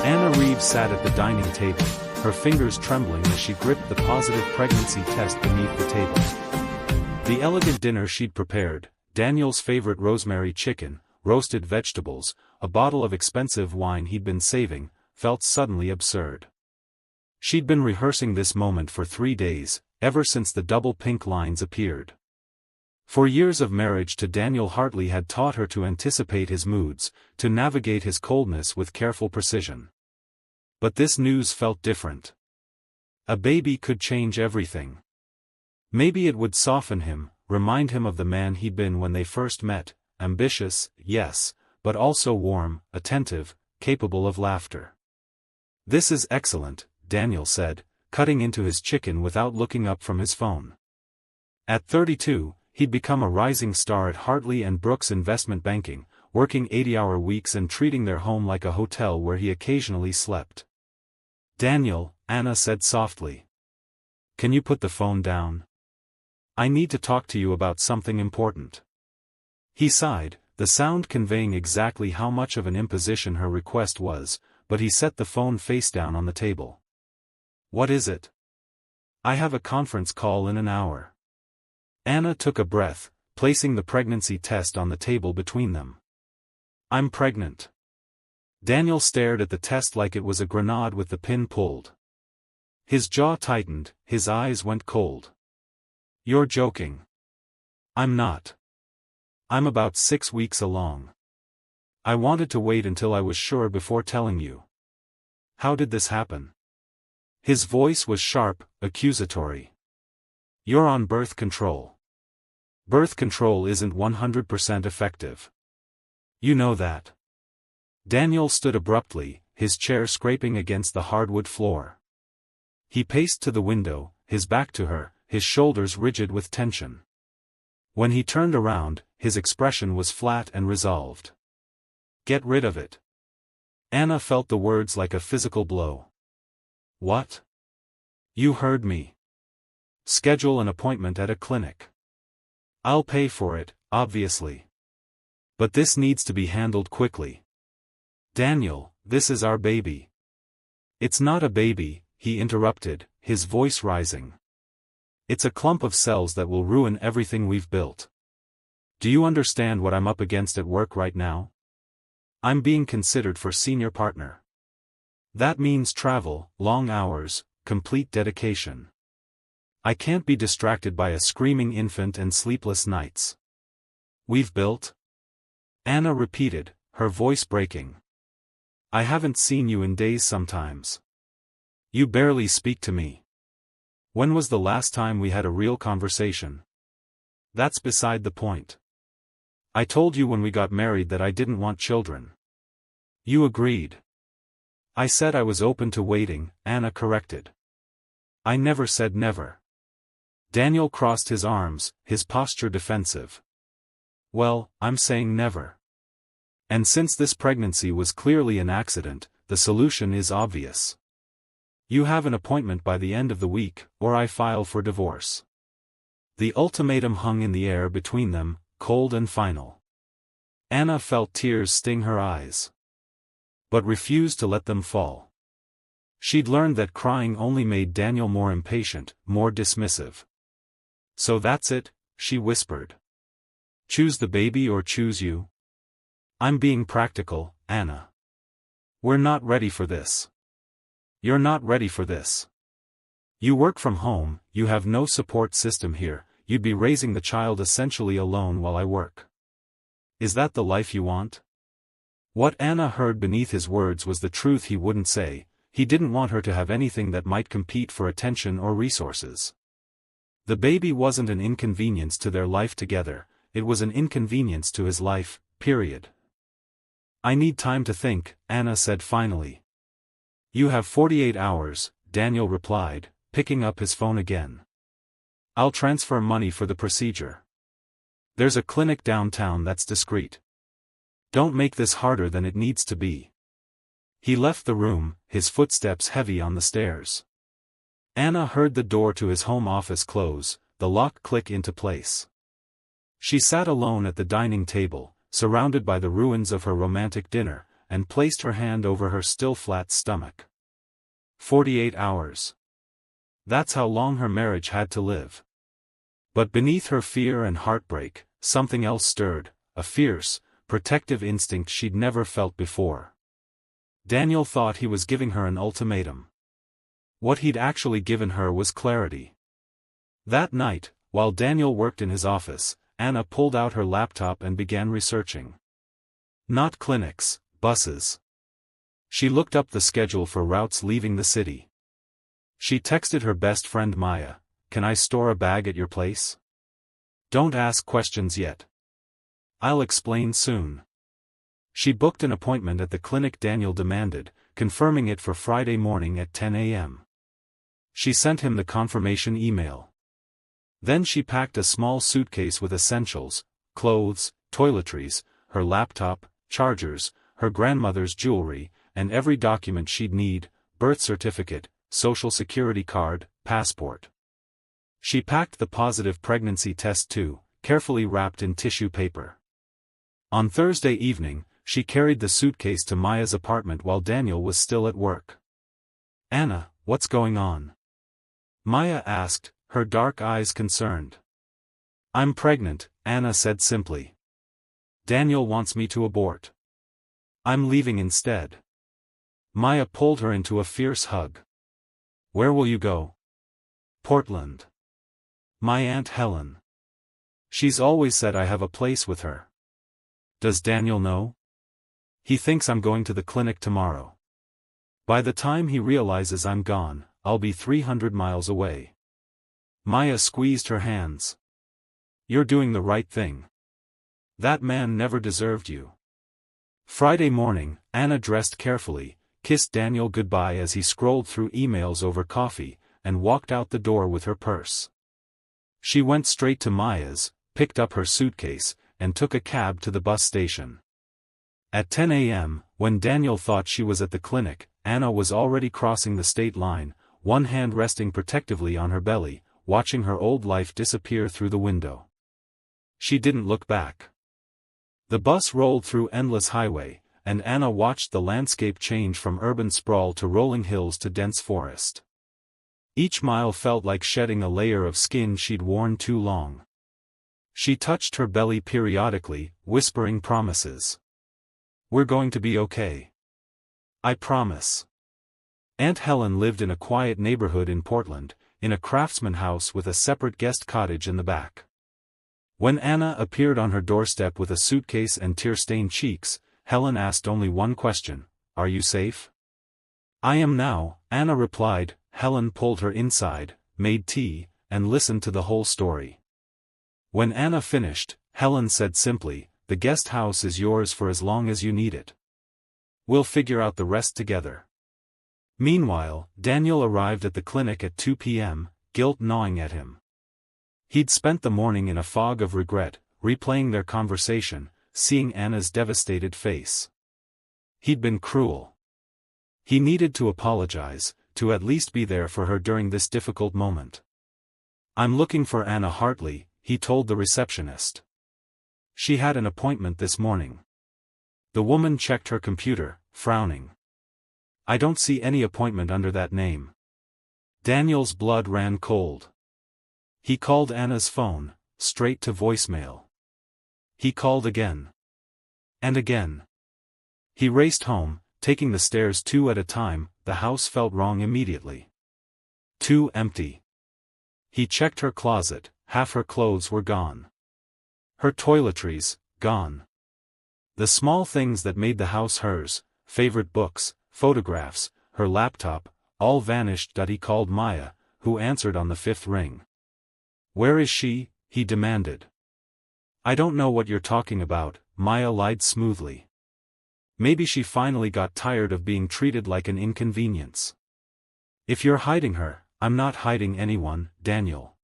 Anna Reeves sat at the dining table, her fingers trembling as she gripped the positive pregnancy test beneath the table. The elegant dinner she'd prepared, Daniel's favorite rosemary chicken, roasted vegetables, a bottle of expensive wine he'd been saving, felt suddenly absurd. She'd been rehearsing this moment for 3 days, ever since the double pink lines appeared. For years of marriage to Daniel, Hartley had taught her to anticipate his moods, to navigate his coldness with careful precision. But this news felt different. A baby could change everything. Maybe it would soften him, remind him of the man he'd been when they first met, ambitious, yes, but also warm, attentive, capable of laughter. "This is excellent," Daniel said, cutting into his chicken without looking up from his phone. At 32, he'd become a rising star at Hartley and Brooks Investment Banking, working 80-hour weeks and treating their home like a hotel where he occasionally slept. "Daniel," Anna said softly. "Can you put the phone down? I need to talk to you about something important." He sighed, the sound conveying exactly how much of an imposition her request was, but he set the phone face down on the table. "What is it?" "I have a conference call in an hour." Anna took a breath, placing the pregnancy test on the table between them. "I'm pregnant." Daniel stared at the test like it was a grenade with the pin pulled. His jaw tightened, his eyes went cold. "You're joking." "I'm not. I'm about 6 weeks along. I wanted to wait until I was sure before telling you." "How did this happen?" His voice was sharp, accusatory. "You're on birth control. Birth control isn't 100% effective. You know that." Daniel stood abruptly, his chair scraping against the hardwood floor. He paced to the window, his back to her, his shoulders rigid with tension. When he turned around, his expression was flat and resolved. "Get rid of it." Anna felt the words like a physical blow. "What?" "You heard me. Schedule an appointment at a clinic. I'll pay for it, obviously. But this needs to be handled quickly." "Daniel, this is our baby." "It's not a baby," he interrupted, his voice rising. "It's a clump of cells that will ruin everything we've built. Do you understand what I'm up against at work right now? I'm being considered for senior partner. That means travel, long hours, complete dedication. I can't be distracted by a screaming infant and sleepless nights." "We've built?" Anna repeated, her voice breaking. "I haven't seen you in days sometimes. You barely speak to me. When was the last time we had a real conversation?" "That's beside the point. I told you when we got married that I didn't want children. You agreed." "I said I was open to waiting," Anna corrected. "I never said never." Daniel crossed his arms, his posture defensive. "Well, I'm saying never. And since this pregnancy was clearly an accident, the solution is obvious. You have an appointment by the end of the week, or I file for divorce." The ultimatum hung in the air between them, cold and final. Anna felt tears sting her eyes, but refused to let them fall. She'd learned that crying only made Daniel more impatient, more dismissive. "So that's it," she whispered. "Choose the baby or choose you?" "I'm being practical, Anna. We're not ready for this." "You're not ready for this. You work from home, you have no support system here, you'd be raising the child essentially alone while I work. Is that the life you want?" What Anna heard beneath his words was the truth he wouldn't say. He didn't want her to have anything that might compete for attention or resources. The baby wasn't an inconvenience to their life together, it was an inconvenience to his life, period. "I need time to think," Anna said finally. "You have 48 hours, Daniel replied, picking up his phone again. "I'll transfer money for the procedure. There's a clinic downtown that's discreet. Don't make this harder than it needs to be." He left the room, his footsteps heavy on the stairs. Anna heard the door to his home office close, the lock click into place. She sat alone at the dining table, surrounded by the ruins of her romantic dinner, and placed her hand over her still flat stomach. 48 hours. That's how long her marriage had to live. But beneath her fear and heartbreak, something else stirred, a fierce, protective instinct she'd never felt before. Daniel thought he was giving her an ultimatum. What he'd actually given her was clarity. That night, while Daniel worked in his office, Anna pulled out her laptop and began researching. Not clinics, buses. She looked up the schedule for routes leaving the city. She texted her best friend Maya, "Can I store a bag at your place? Don't ask questions yet. I'll explain soon." She booked an appointment at the clinic Daniel demanded, confirming it for Friday morning at 10 a.m. She sent him the confirmation email. Then she packed a small suitcase with essentials, clothes, toiletries, her laptop, chargers, her grandmother's jewelry, and every document she'd need: birth certificate, social security card, passport. She packed the positive pregnancy test too, carefully wrapped in tissue paper. On Thursday evening, she carried the suitcase to Maya's apartment while Daniel was still at work. "Anna, what's going on?" Maya asked, her dark eyes concerned. "I'm pregnant," Anna said simply. "Daniel wants me to abort. I'm leaving instead." Maya pulled her into a fierce hug. "Where will you go?" "Portland. My Aunt Helen. She's always said I have a place with her." "Does Daniel know?" "He thinks I'm going to the clinic tomorrow. By the time he realizes I'm gone, I'll be 300 miles away." Maya squeezed her hands. "You're doing the right thing. That man never deserved you." Friday morning, Anna dressed carefully, kissed Daniel goodbye as he scrolled through emails over coffee, and walked out the door with her purse. She went straight to Maya's, picked up her suitcase, and took a cab to the bus station. At 10 a.m., when Daniel thought she was at the clinic, Anna was already crossing the state line, one hand resting protectively on her belly, watching her old life disappear through the window. She didn't look back. The bus rolled through endless highway, and Anna watched the landscape change from urban sprawl to rolling hills to dense forest. Each mile felt like shedding a layer of skin she'd worn too long. She touched her belly periodically, whispering promises. "We're going to be okay. I promise." Aunt Helen lived in a quiet neighborhood in Portland, in a craftsman house with a separate guest cottage in the back. When Anna appeared on her doorstep with a suitcase and tear-stained cheeks, Helen asked only one question: "Are you safe?" "I am now," Anna replied. Helen pulled her inside, made tea, and listened to the whole story. When Anna finished, Helen said simply, "The guest house is yours for as long as you need it. We'll figure out the rest together." Meanwhile, Daniel arrived at the clinic at 2 p.m., guilt gnawing at him. He'd spent the morning in a fog of regret, replaying their conversation, seeing Anna's devastated face. He'd been cruel. He needed to apologize, to at least be there for her during this difficult moment. "I'm looking for Anna Hartley," he told the receptionist. "She had an appointment this morning." The woman checked her computer, frowning. "I don't see any appointment under that name." Daniel's blood ran cold. He called Anna's phone, straight to voicemail. He called again. And again. He raced home, taking the stairs two at a time. The house felt wrong immediately. Too empty. He checked her closet, half her clothes were gone. Her toiletries, gone. The small things that made the house hers, favorite books, photographs, her laptop, all vanished. He called Maya, who answered on the fifth ring. "Where is she?" he demanded. "I don't know what you're talking about," Maya lied smoothly. "Maybe she finally got tired of being treated like an inconvenience." "If you're hiding her, I'm not hiding anyone, Daniel.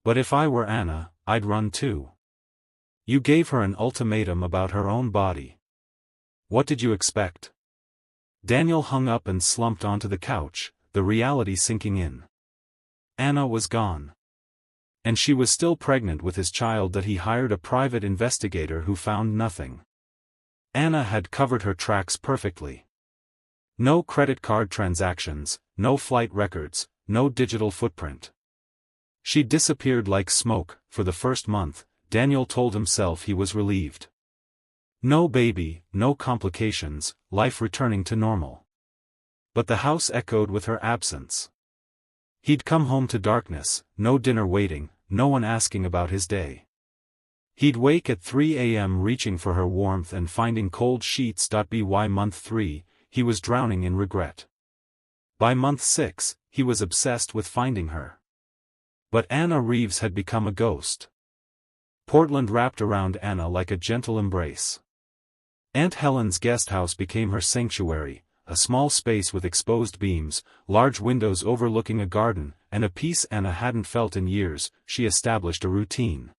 But if I were Anna, I'd run too. You gave her an ultimatum about her own body. What did you expect?" Daniel hung up and slumped onto the couch, the reality sinking in. Anna was gone. And she was still pregnant with his child. He hired a private investigator who found nothing. Anna had covered her tracks perfectly. No credit card transactions, no flight records, no digital footprint. She disappeared like smoke. For the first month, Daniel told himself he was relieved. No baby, no complications, life returning to normal. But the house echoed with her absence. He'd come home to darkness, no dinner waiting, no one asking about his day. He'd wake at 3 a.m. reaching for her warmth and finding cold sheets. By month 3, he was drowning in regret. By month 6, he was obsessed with finding her. But Anna Reeves had become a ghost. Portland wrapped around Anna like a gentle embrace. Aunt Helen's guest house became her sanctuary, a small space with exposed beams, large windows overlooking a garden, and a peace Anna hadn't felt in years. She established a routine.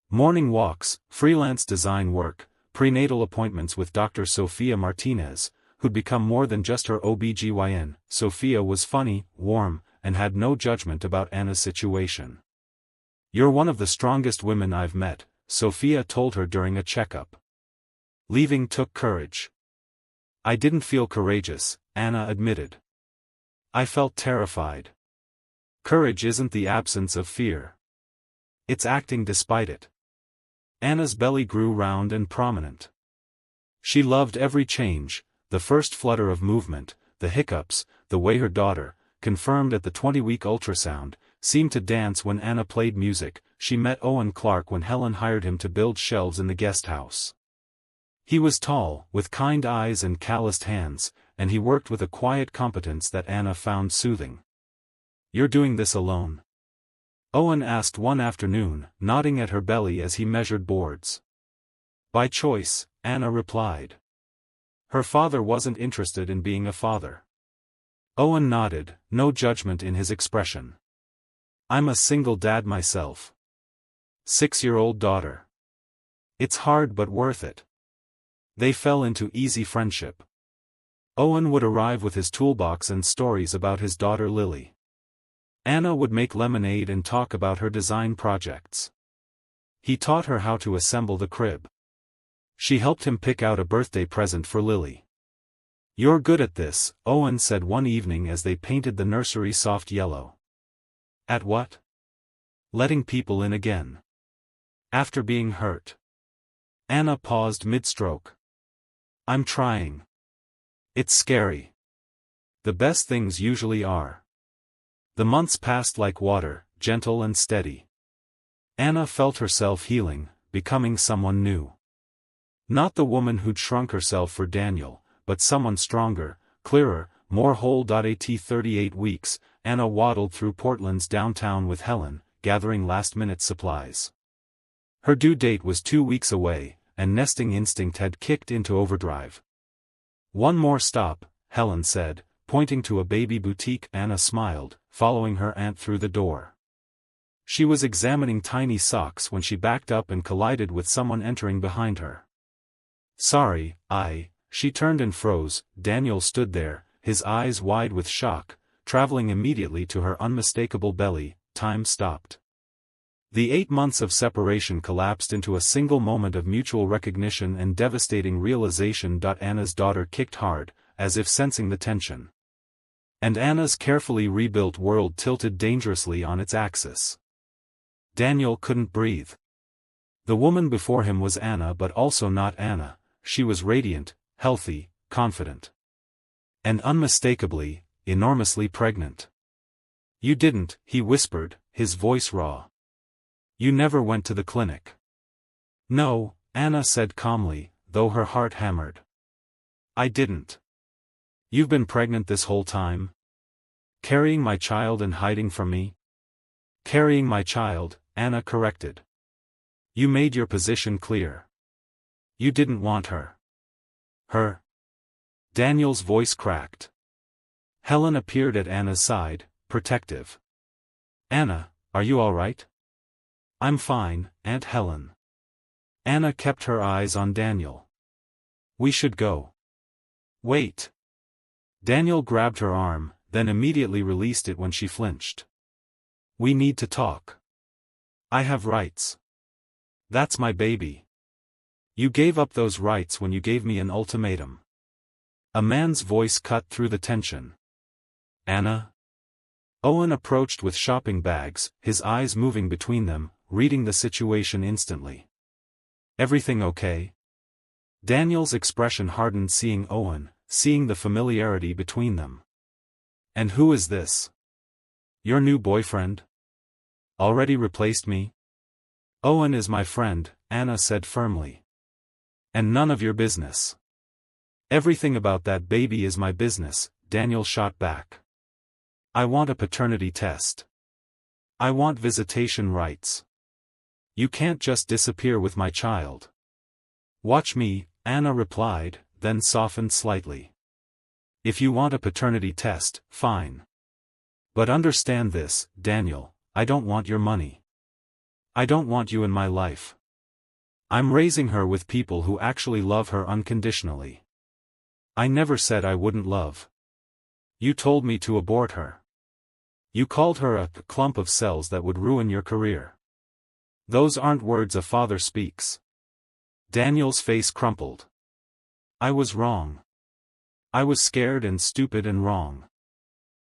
Morning walks, freelance design work, prenatal appointments with Dr. Sophia Martinez, who'd become more than just her OBGYN. Sophia was funny, warm, and had no judgment about Anna's situation. "You're one of the strongest women I've met," Sophia told her during a checkup. Leaving took courage. "I didn't feel courageous," Anna admitted. "I felt terrified." Courage isn't the absence of fear. It's acting despite it. Anna's belly grew round and prominent. She loved every change, the first flutter of movement, the hiccups, the way her daughter, confirmed at the 20-week ultrasound, seemed to dance when Anna played music. She met Owen Clark when Helen hired him to build shelves in the guest house. He was tall, with kind eyes and calloused hands, and he worked with a quiet competence that Anna found soothing. "You're doing this alone?" Owen asked one afternoon, nodding at her belly as he measured boards. "By choice," Anna replied. Her father wasn't interested in being a father. Owen nodded, no judgment in his expression. "I'm a single dad myself. 6-year-old daughter. It's hard but worth it." They fell into easy friendship. Owen would arrive with his toolbox and stories about his daughter Lily. Anna would make lemonade and talk about her design projects. He taught her how to assemble the crib. She helped him pick out a birthday present for Lily. "You're good at this," Owen said one evening as they painted the nursery soft yellow. "At what?" "Letting people in again. After being hurt." Anna paused mid-stroke. "I'm trying. It's scary. The best things usually are." The months passed like water, gentle and steady. Anna felt herself healing, becoming someone new. Not the woman who'd shrunk herself for Daniel, but someone stronger, clearer, more whole. At 38 weeks, Anna waddled through Portland's downtown with Helen, gathering last-minute supplies. Her due date was 2 weeks away, and nesting instinct had kicked into overdrive. "One more stop," Helen said, pointing to a baby boutique. Anna smiled, following her aunt through the door. She was examining tiny socks when she backed up and collided with someone entering behind her. "Sorry, She turned and froze. Daniel stood there, his eyes wide with shock, traveling immediately to her unmistakable belly. Time stopped. The 8 months of separation collapsed into a single moment of mutual recognition and devastating realization. Anna's daughter kicked hard, as if sensing the tension. And Anna's carefully rebuilt world tilted dangerously on its axis. Daniel couldn't breathe. The woman before him was Anna, but also not Anna. She was radiant, healthy, confident. And unmistakably, enormously pregnant. "You didn't," he whispered, his voice raw. "You never went to the clinic." "No," Anna said calmly, though her heart hammered. "I didn't." "You've been pregnant this whole time? Carrying my child and hiding from me?" "Carrying my child," Anna corrected. "You made your position clear. You didn't want her." "Her?" Daniel's voice cracked. Helen appeared at Anna's side, protective. "Anna, are you all right?" "I'm fine, Aunt Helen." Anna kept her eyes on Daniel. "We should go." "Wait." Daniel grabbed her arm, then immediately released it when she flinched. "We need to talk. I have rights. That's my baby. You gave up those rights when you gave me an ultimatum. A man's voice cut through the tension. Anna? Owen approached with shopping bags, his eyes moving between them, reading the situation instantly. Everything okay? Daniel's expression hardened seeing Owen, seeing the familiarity between them. And who is this? Your new boyfriend? Already replaced me? Owen is my friend, Anna said firmly. And none of your business. Everything about that baby is my business, Daniel shot back. I want a paternity test. I want visitation rights. You can't just disappear with my child. Watch me, Anna replied, then softened slightly. If you want a paternity test, fine. But understand this, Daniel, I don't want your money. I don't want you in my life. I'm raising her with people who actually love her unconditionally. I never said I wouldn't love. You told me to abort her. You called her a clump of cells that would ruin your career. Those aren't words a father speaks. Daniel's face crumpled. I was wrong. I was scared and stupid and wrong.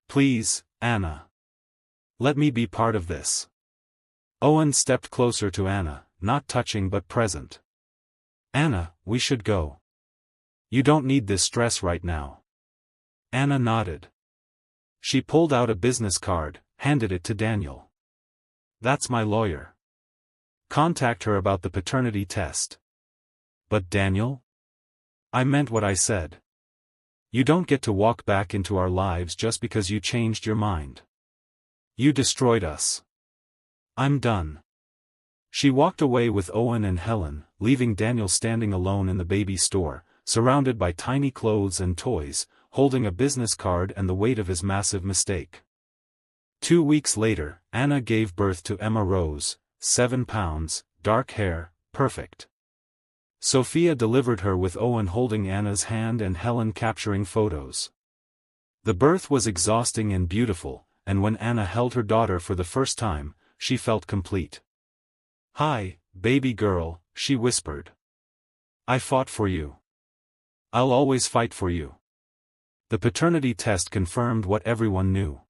Please, Anna. Let me be part of this. Owen stepped closer to Anna, not touching but present. Anna, we should go. You don't need this stress right now. Anna nodded. She pulled out a business card, handed it to Daniel. That's my lawyer. Contact her about the paternity test. But Daniel? I meant what I said. You don't get to walk back into our lives just because you changed your mind. You destroyed us. I'm done. She walked away with Owen and Helen, leaving Daniel standing alone in the baby store, surrounded by tiny clothes and toys, holding a business card and the weight of his massive mistake. 2 weeks later, Anna gave birth to Emma Rose, 7 pounds, dark hair, perfect. Sophia delivered her with Owen holding Anna's hand and Helen capturing photos. The birth was exhausting and beautiful, and when Anna held her daughter for the first time, she felt complete. Hi, baby girl, she whispered. I fought for you. I'll always fight for you. The paternity test confirmed what everyone knew.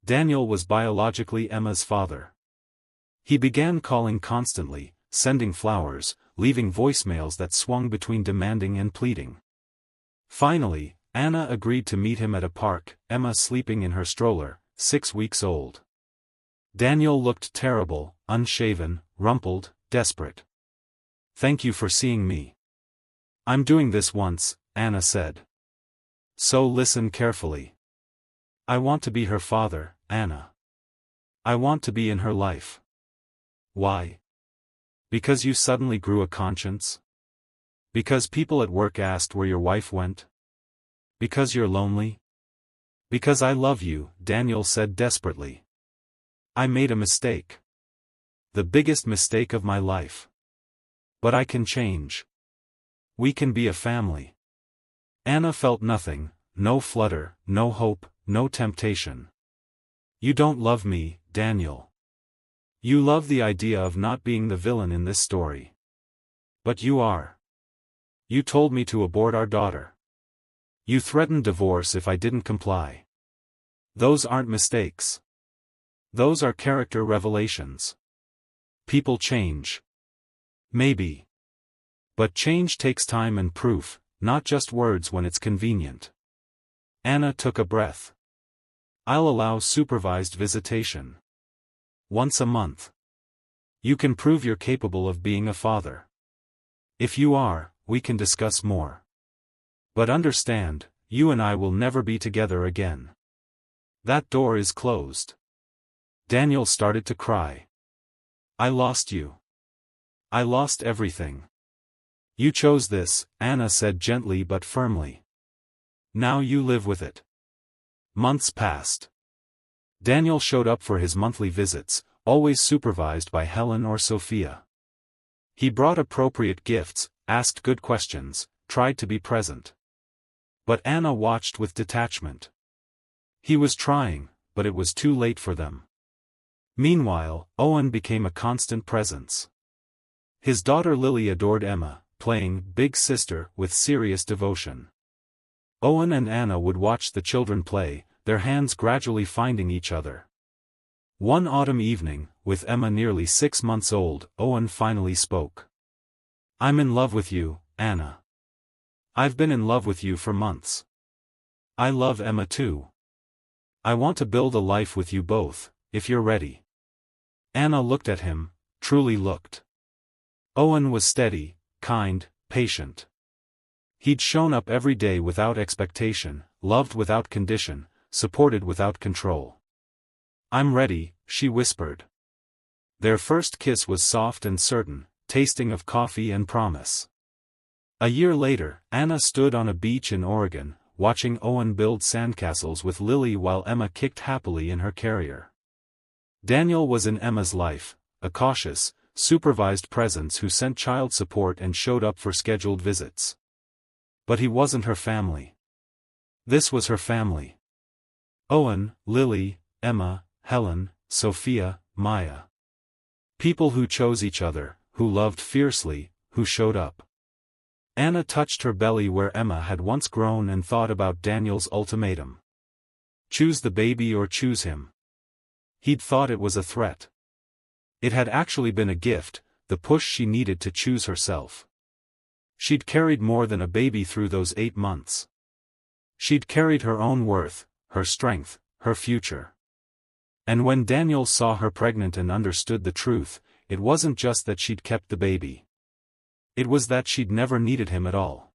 Daniel was biologically Emma's father. He began calling constantly, sending flowers, leaving voicemails that swung between demanding and pleading. Finally, Anna agreed to meet him at a park, Emma sleeping in her stroller, 6 weeks old. Daniel looked terrible, unshaven, rumpled, desperate. Thank you for seeing me. I'm doing this once, Anna said. So listen carefully. I want to be her father, Anna. I want to be in her life. Why? Because you suddenly grew a conscience? Because people at work asked where your wife went? Because you're lonely? Because I love you, Daniel said desperately. I made a mistake. The biggest mistake of my life. But I can change. We can be a family. Anna felt nothing, no flutter, no hope, no temptation. You don't love me, Daniel. You love the idea of not being the villain in this story. But you are. You told me to abort our daughter. You threatened divorce if I didn't comply. Those aren't mistakes. Those are character revelations. People change. Maybe. But change takes time and proof, not just words when it's convenient. Anna took a breath. I'll allow supervised visitation. Once a month. You can prove you're capable of being a father. If you are, we can discuss more. But understand, you and I will never be together again. That door is closed. Daniel started to cry. I lost you. I lost everything. You chose this, Anna said gently but firmly. Now you live with it. Months passed. Daniel showed up for his monthly visits, always supervised by Helen or Sophia. He brought appropriate gifts, asked good questions, tried to be present. But Anna watched with detachment. He was trying, but it was too late for them. Meanwhile, Owen became a constant presence. His daughter Lily adored Emma, playing big sister with serious devotion. Owen and Anna would watch the children play, their hands gradually finding each other. One autumn evening, with Emma nearly 6 months old, Owen finally spoke. "I'm in love with you, Anna. I've been in love with you for months. I love Emma too. I want to build a life with you both, if you're ready." Anna looked at him, truly looked. Owen was steady, kind, patient. He'd shown up every day without expectation, loved without condition, supported without control. "I'm ready," she whispered. Their first kiss was soft and certain, tasting of coffee and promise. A year later, Anna stood on a beach in Oregon, watching Owen build sandcastles with Lily while Emma kicked happily in her carrier. Daniel was in Emma's life, a cautious, supervised presence who sent child support and showed up for scheduled visits. But he wasn't her family. This was her family. Owen, Lily, Emma, Helen, Sophia, Maya. People who chose each other, who loved fiercely, who showed up. Anna touched her belly where Emma had once grown and thought about Daniel's ultimatum. Choose the baby or choose him. He'd thought it was a threat. It had actually been a gift, the push she needed to choose herself. She'd carried more than a baby through those 8 months. She'd carried her own worth, her strength, her future. And when Daniel saw her pregnant and understood the truth, it wasn't just that she'd kept the baby. It was that she'd never needed him at all.